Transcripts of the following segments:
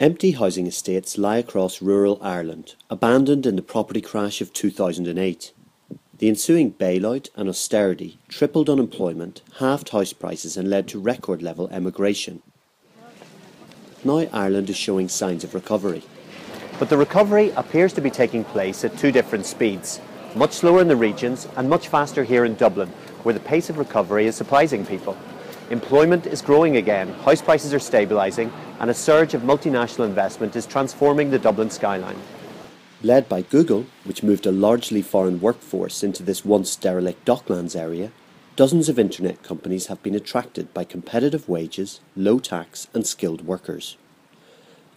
Empty housing estates lie across rural Ireland, abandoned in the property crash of 2008. The ensuing bailout and austerity tripled unemployment, halved house prices and led to record-level emigration. Now Ireland is showing signs of recovery. But the recovery appears to be taking place at two different speeds, much slower in the regions and much faster here in Dublin, where the pace of recovery is surprising people. Employment is growing again, house prices are stabilising, and a surge of multinational investment is transforming the Dublin skyline. Led by Google, which moved a largely foreign workforce into this once derelict Docklands area, dozens of internet companies have been attracted by competitive wages, low tax and skilled workers.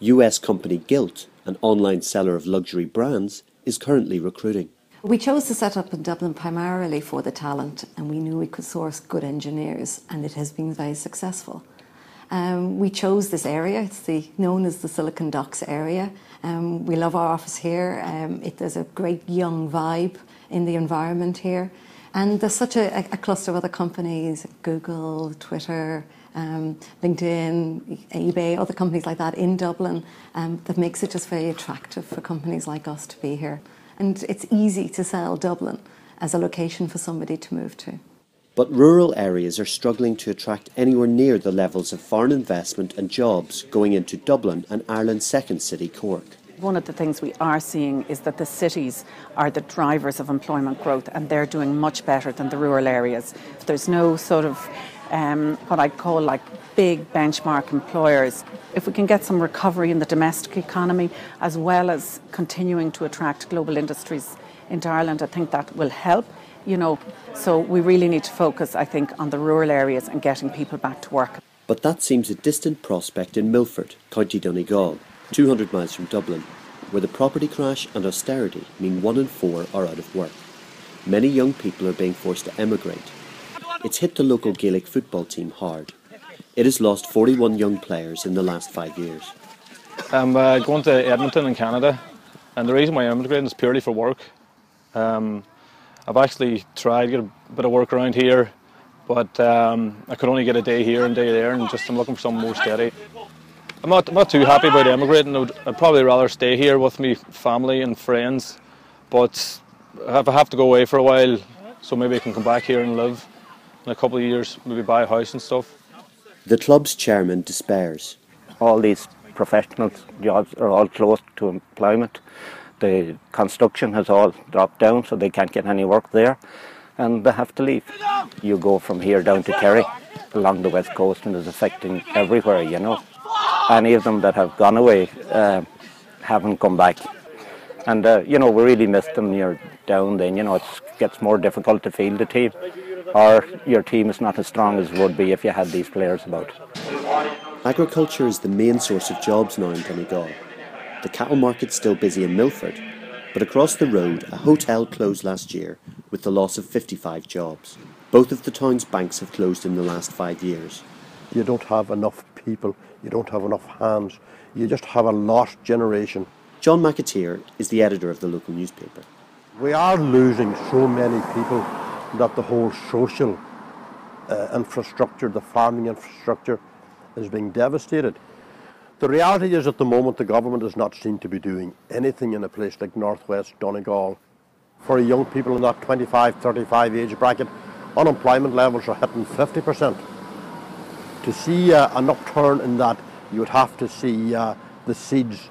US company Gilt, an online seller of luxury brands, is currently recruiting. We chose to set up in Dublin primarily for the talent, and we knew we could source good engineers, and it has been very successful. We chose this area. It's known as the Silicon Docks area. We love our office here. There's a great young vibe in the environment here. And there's such a cluster of other companies, Google, Twitter, LinkedIn, eBay, other companies like that in Dublin, that makes it just very attractive for companies like us to be here. And it's easy to sell Dublin as a location for somebody to move to. But rural areas are struggling to attract anywhere near the levels of foreign investment and jobs going into Dublin and Ireland's second city, Cork. One of the things we are seeing is that the cities are the drivers of employment growth, and they're doing much better than the rural areas. There's no sort of what I'd call like big benchmark employers. If we can get some recovery in the domestic economy, as well as continuing to attract global industries into Ireland, I think that will help. So we really need to focus, I think, on the rural areas and getting people back to work. But that seems a distant prospect in Milford, County Donegal, 200 miles from Dublin, where the property crash and austerity mean 1 in 4 are out of work. Many young people are being forced to emigrate. It's hit the local Gaelic football team hard. It has lost 41 young players in the last 5 years. I'm going to Edmonton in Canada, and the reason why I'm emigrating is purely for work. I've actually tried to get a bit of work around here, but I could only get a day here and a day there, and I'm looking for something more steady. I'm not too happy about emigrating. I'd probably rather stay here with my family and friends, but if I have to go away for a while, so maybe I can come back here and live in a couple of years, maybe buy a house and stuff. The club's chairman despairs. All these professional jobs are all close to employment. The construction has all dropped down, so they can't get any work there, and they have to leave. You go from here down to Kerry, along the west coast, and it's affecting everywhere, Any of them that have gone away haven't come back. And, we really miss them. You're down then, it gets more difficult to field the team, or your team is not as strong as it would be if you had these players about. Agriculture is the main source of jobs now in Donegal. The cattle market's still busy in Milford, but across the road a hotel closed last year with the loss of 55 jobs. Both of the town's banks have closed in the last 5 years. You don't have enough people, you don't have enough hands, you just have a lost generation. John McAteer is the editor of the local newspaper. We are losing so many people that the whole social infrastructure, the farming infrastructure, is being devastated. The reality is at the moment the government does not seem to be doing anything in a place like Northwest Donegal. For young people in that 25-35 age bracket, unemployment levels are hitting 50%. To see an upturn in that, you would have to see the seeds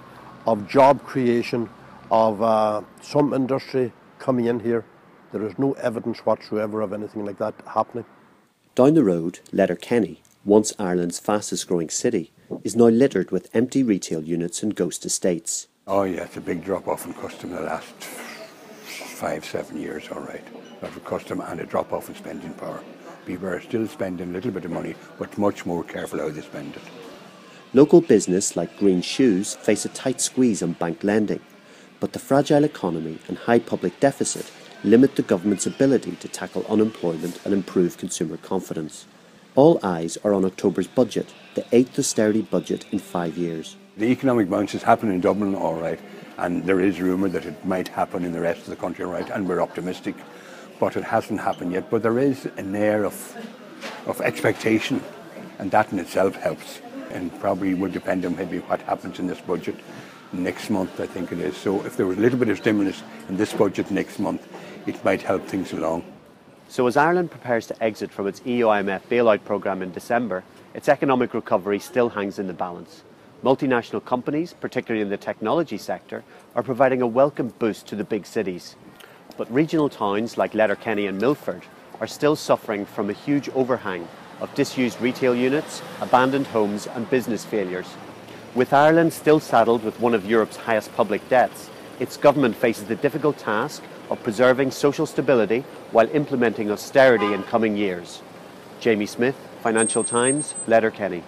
of job creation, of some industry coming in here. There is no evidence whatsoever of anything like that happening. Down the road, Letterkenny, once Ireland's fastest growing city, is now littered with empty retail units and ghost estates. Oh yeah, it's a big drop-off in custom in the last 5-7 years, all right. Of custom and a drop-off in spending power. People are still spending a little bit of money, but much more careful how they spend it. Local business like Greene shoes face a tight squeeze on bank lending, but the fragile economy and high public deficit limit the government's ability to tackle unemployment and improve consumer confidence. All eyes are on October's budget, the 8th austerity budget in 5 years. The economic bounce has happened in Dublin, all right, and there is rumour that it might happen in the rest of the country, all right, and we're optimistic, but it hasn't happened yet. But there is an air of expectation, and that in itself helps. and probably will depend on maybe what happens in this budget next month, I think it is. So if there was a little bit of stimulus in this budget next month, it might help things along. So as Ireland prepares to exit from its EU-IMF bailout programme in December, its economic recovery still hangs in the balance. Multinational companies, particularly in the technology sector, are providing a welcome boost to the big cities. But regional towns like Letterkenny and Milford are still suffering from a huge overhang of disused retail units, abandoned homes and business failures. With Ireland still saddled with one of Europe's highest public debts, its government faces the difficult task of preserving social stability while implementing austerity in coming years. Jamie Smyth, Financial Times, Letterkenny.